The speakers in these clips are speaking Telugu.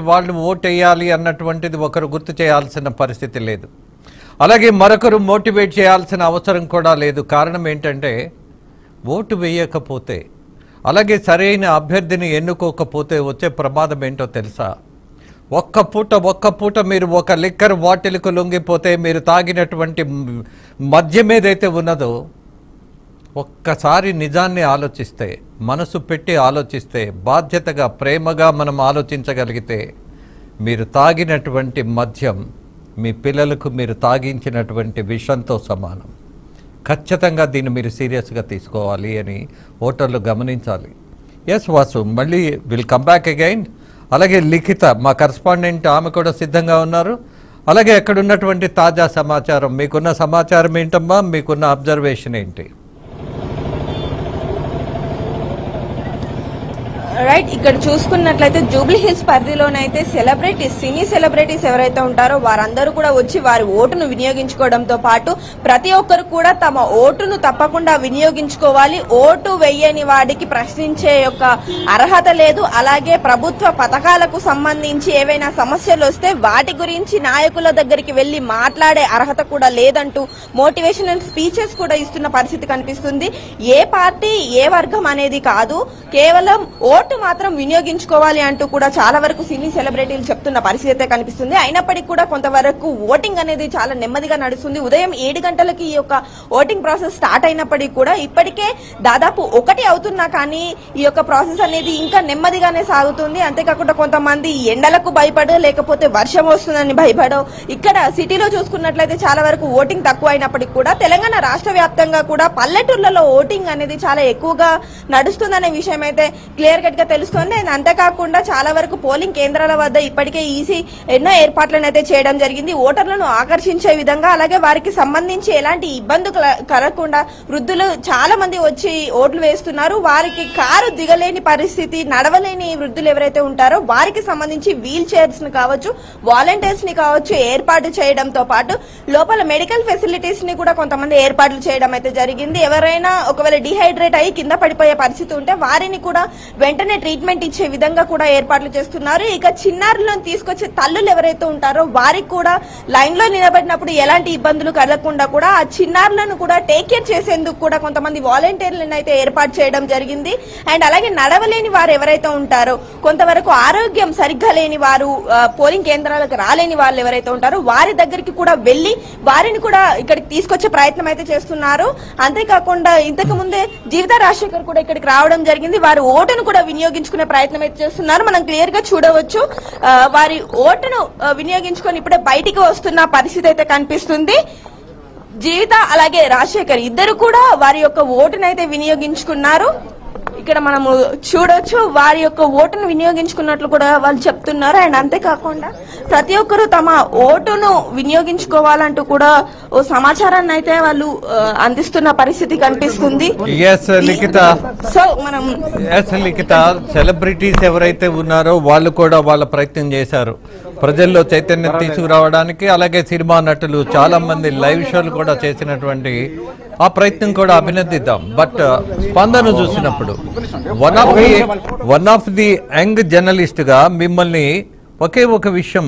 వాళ్ళు ఓటేయాలి అన్నటువంటిది ఒకరు గుర్తు చేయాల్సిన పరిస్థితి లేదు. అలాగే మరొకరు మోటివేట్ చేయాల్సిన అవసరం కూడా లేదు. కారణం ఏంటంటే ఓటు వేయకపోతే అలాగే సరైన అభ్యర్థిని ఎన్నుకోకపోతే వచ్చే ప్రమాదం ఏంటో తెలుసా? ఒక్క పూట మీరు ఒక లిక్కర్ బాటిల్కు లొంగిపోతే మీరు తాగినటువంటి మద్యం ఏదైతే ఉన్నదో ఒక్కసారి నిజాన్ని ఆలోచిస్తే, మనసు పెట్టి ఆలోచిస్తే, బాధ్యతగా ప్రేమగా మనం ఆలోచించగలిగితే మీరు తాగినటువంటి మద్యం మీ పిల్లలకు మీరు తాగించినటువంటి విషంతో సమానం. ఖచ్చితంగా దీన్ని మీరు సీరియస్గా తీసుకోవాలి అని ఓటర్లు గమనించాలి. ఎస్ వాసు, మళ్ళీ విల్ కమ్ బ్యాక్ అగైన్. అలాగే లిఖిత మా కరస్పాండెంట్, ఆమె కూడా సిద్ధంగా ఉన్నారు. అలాగే అక్కడ ఉన్నటువంటి తాజా సమాచారం, మీకున్న సమాచారం ఏంటమ్మా? మీకున్న అబ్జర్వేషన్ ఏంటి? రైట్, ఇక్కడ చూసుకున్నట్లయితే జూబ్లీ హిల్స్ పరిధిలోనైతే సెలబ్రిటీస్, సినీ సెలబ్రిటీస్ ఎవరైతే ఉంటారో వారందరూ కూడా వచ్చి వారి ఓటును వినియోగించుకోవడంతో పాటు ప్రతి ఒక్కరు కూడా తమ ఓటును తప్పకుండా వినియోగించుకోవాలి. ఓటు వేయని వాడికి ప్రశ్నించే యొక్క అర్హత లేదు. అలాగే ప్రభుత్వ పథకాలకు సంబంధించి ఏవైనా సమస్యలు వస్తే వాటి గురించి నాయకుల దగ్గరికి వెళ్లి మాట్లాడే అర్హత కూడా లేదంటూ మోటివేషనల్ స్పీచెస్ కూడా ఇస్తున్న పరిస్థితి కనిపిస్తుంది. ఏ పార్టీ ఏ వర్గం అనేది కాదు, కేవలం ఓటు మాత్రం వినియోగించుకోవాలి అంటూ కూడా చాలా వరకు సినీ సెలబ్రిటీలు చెప్తున్న పరిస్థితి కనిపిస్తుంది. అయినప్పటికీ కూడా కొంతవరకు ఓటింగ్ అనేది చాలా నెమ్మదిగా నడుస్తుంది. ఉదయం 7 గంటలకి ఈ యొక్క ఓటింగ్ ప్రాసెస్ స్టార్ట్ అయినప్పటికీ కూడా ఇప్పటికే దాదాపు 1 అవుతున్నా కానీ ఈ యొక్క ప్రాసెస్ అనేది ఇంకా నెమ్మదిగానే సాగుతుంది. అంతేకాకుండా కొంతమంది ఎండలకు భయపడో లేకపోతే వర్షం వస్తుందని భయపడో ఇక్కడ సిటీలో చూసుకున్నట్లయితే చాలా వరకు ఓటింగ్ తక్కువ అయినప్పటికీ కూడా తెలంగాణ రాష్ట్ర వ్యాప్తంగా కూడా పల్లెటూర్లలో ఓటింగ్ అనేది చాలా ఎక్కువగా నడుస్తుందనే విషయం అయితే క్లియర్ కట్ గా తెలుస్తోంది. అంతేకాకుండా చాలా వరకు పోలింగ్ కేంద్రాల వద్ద ఇప్పటికే ఈసీ ఎన్నో ఏర్పాట్లను అయితే చేయడం జరిగింది. ఓటర్లను ఆకర్షించే విధంగా, అలాగే వారికి సంబంధించి ఎలాంటి ఇబ్బంది కలగకుండా వృద్ధులు చాలా మంది వచ్చి ఓట్లు వేస్తున్నారు. వారికి కారు దిగలేని పరిస్థితి, నడవలేని వృద్ధులు ఎవరైతే ఉంటారో వారికి సంబంధించి వీల్ చైర్స్ ని కావచ్చు, వాలంటీర్స్ ని కావచ్చు ఏర్పాటు చేయడంతో పాటు లోపల మెడికల్ ఫెసిలిటీస్ ని కూడా కొంతమంది ఏర్పాట్లు చేయడం అయితే జరిగింది. ఎవరైనా ఒకవేళ డిహైడ్రేట్ అయ్యి కింద పడిపోయే పరిస్థితి ఉంటే వారిని కూడా వెంటనే ట్రీట్మెంట్ ఇచ్చే విధంగా కూడా ఏర్పాట్లు చేస్తున్నారు. ఇక చిన్నారులను తీసుకొచ్చే తల్లులు ఎవరైతే ఉంటారో వారికి కూడా లైన్ లో నిలబడినప్పుడు ఎలాంటి ఇబ్బందులు కలగకుండా కూడా ఆ చిన్నారులను కూడా టేక్ కేర్ చేసేందుకు కూడా కొంతమంది వాలంటీర్లను అయితే ఏర్పాటు చేయడం జరిగింది. అండ్ అలాగే నడవలేని వారు ఎవరైతే ఉంటారో, కొంతవరకు ఆరోగ్యం సరిగ్గా లేని వారు, పోలింగ్ కేంద్రాలకు రాలేని వాళ్ళు ఎవరైతే ఉంటారో వారి దగ్గరికి కూడా వెళ్లి వారిని కూడా ఇక్కడికి తీసుకొచ్చే ప్రయత్నం అయితే చేస్తున్నారు. అంతేకాకుండా ఇంతకు ముందే జీవిత రాజశేఖర్ కూడా ఇక్కడికి రావడం జరిగింది. వారి ఓటును కూడా వినియోగించుకునే ప్రయత్నం అయితే చేస్తున్నారు. మనం క్లియర్ గా చూడవచ్చు వారి ఓటును వినియోగించుకొని ఇప్పుడే బయటికి వస్తున్న పరిస్థితి అయితే కనిపిస్తుంది. జీవిత అలాగే రాజశేఖర్ ఇద్దరు కూడా వారి యొక్క ఓటునైతే వినియోగించుకున్నారు. ఇక్కడ మనము చూడొచ్చు వారి యొక్క ఓటును వినియోగించుకున్నట్లు కూడా వాళ్ళు చెప్తున్నారు. అండ్ అంతేకాకుండా ప్రతి ఒక్కరూ తమ ఓటును వినియోగించుకోవాలంటూ కూడా ఓ సమాచారాన్ని అయితే వాళ్ళు అందిస్తున్న పరిస్థితి కనిపిస్తుంది. సో మనం లిఖిత, సెలబ్రిటీస్ ఎవరైతే ఉన్నారో వాళ్ళు కూడా వాళ్ళ ప్రయత్నం చేశారు ప్రజల్లో చైతన్యం తీసుకురావడానికి. అలాగే సినిమా నటులు చాలా మంది లైవ్ షోలు కూడా చేసినటువంటి ఆ ప్రయత్నం కూడా అభినందిద్దాం. బట్ స్పందన చూసినప్పుడు one of the young journalist గా మిమ్మల్ని ఒకే ఒక విషయం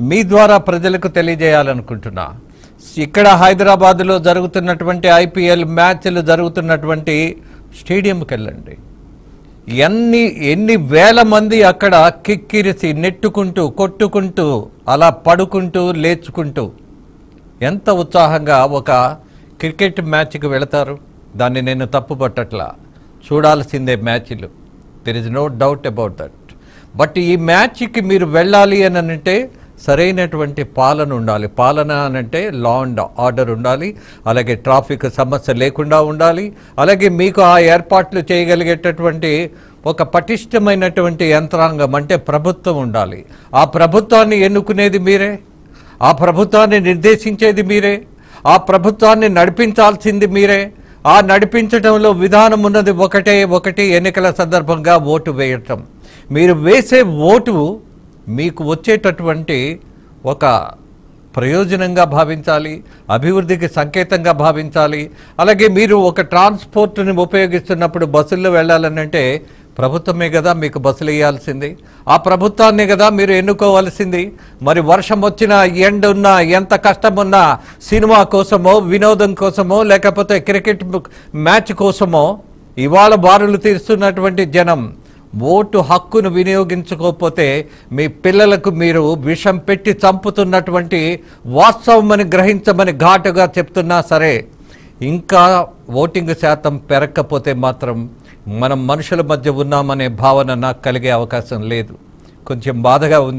మీ ద్వారా ప్రజలకు తెలియజేయాలనుకుంటున్నా. ఇక్కడ హైదరాబాద్ లో జరుగుతున్నటువంటి IPL మ్యాచ్లు జరుగుతున్నటువంటి స్టేడియంకి వెళ్ళండి. ఎన్ని వేల మంది అక్కడ కిక్కిరిసి నెట్టుకుంటూ కొట్టుకుంటూ అలా పడుకుంటూ లేచుకుంటూ ఎంత ఉత్సాహంగా ఒక క్రికెట్ మ్యాచ్కి వెళతారు. దాన్ని నేను తప్పుపట్టట్లా, చూడాల్సిందే మ్యాచ్లు, there is no doubt about that. But ఈ మ్యాచ్కి మీరు వెళ్ళాలి అని అంటే సరైనటువంటి పాలన ఉండాలి. పాలన అనంటే లా అండ్ ఆర్డర్ ఉండాలి, అలాగే ట్రాఫిక్ సమస్య లేకుండా ఉండాలి, అలాగే మీకు ఆ ఏర్పాట్లు చేయగలిగేటటువంటి ఒక పటిష్టమైనటువంటి యంత్రాంగం అంటే ప్రభుత్వం ఉండాలి. ఆ ప్రభుత్వాన్ని ఎన్నుకునేది మీరే, ఆ ప్రభుత్వాన్ని నిర్దేశించేది మీరే, ఆ ప్రభుత్వాన్ని నడిపించాల్సింది మీరే. ఆ నడిపించడంలో విధానం ఉన్నది ఒకటి ఎన్నికల సందర్భంగా ఓటు వేయటం. మీరు వేసే ఓటు మీకు వచ్చేటటువంటి ఒక ప్రయోజనంగా భావించాలి, అభివృద్ధికి సంకేతంగా భావించాలి. అలాగే మీరు ఒక ట్రాన్స్పోర్ట్ని ఉపయోగిస్తున్నప్పుడు బస్సుల్లో వెళ్ళాలనంటే ప్రభుత్వమే కదా మీకు బస్సులు ఇవ్వాల్సింది, ఆ ప్రభుత్వాన్ని కదా మీరు ఎన్నుకోవాల్సింది. మరి వర్షం వచ్చినా, ఎండ ఉన్నా, ఎంత కష్టం ఉన్నా సినిమా కోసమో, వినోదం కోసమో, లేకపోతే క్రికెట్ మ్యాచ్ కోసమో ఇవాళ బారులు తీరుస్తున్నటువంటి జనం ఓటు హక్కును వినియోగించుకోకపోతే మీ పిల్లలకు మీరు విషం పెట్టి చంపుతున్నటువంటి వాస్తవమని గ్రహించమని ఘాటుగా చెప్తున్నా సరే, ఇంకా ఓటింగ్ శాతం పెరగకపోతే మాత్రం మనం మనుషుల మధ్య ఉన్నామనే భావన నాకు కలిగే అవకాశం లేదు. కొంచెం బాధగా ఉంది.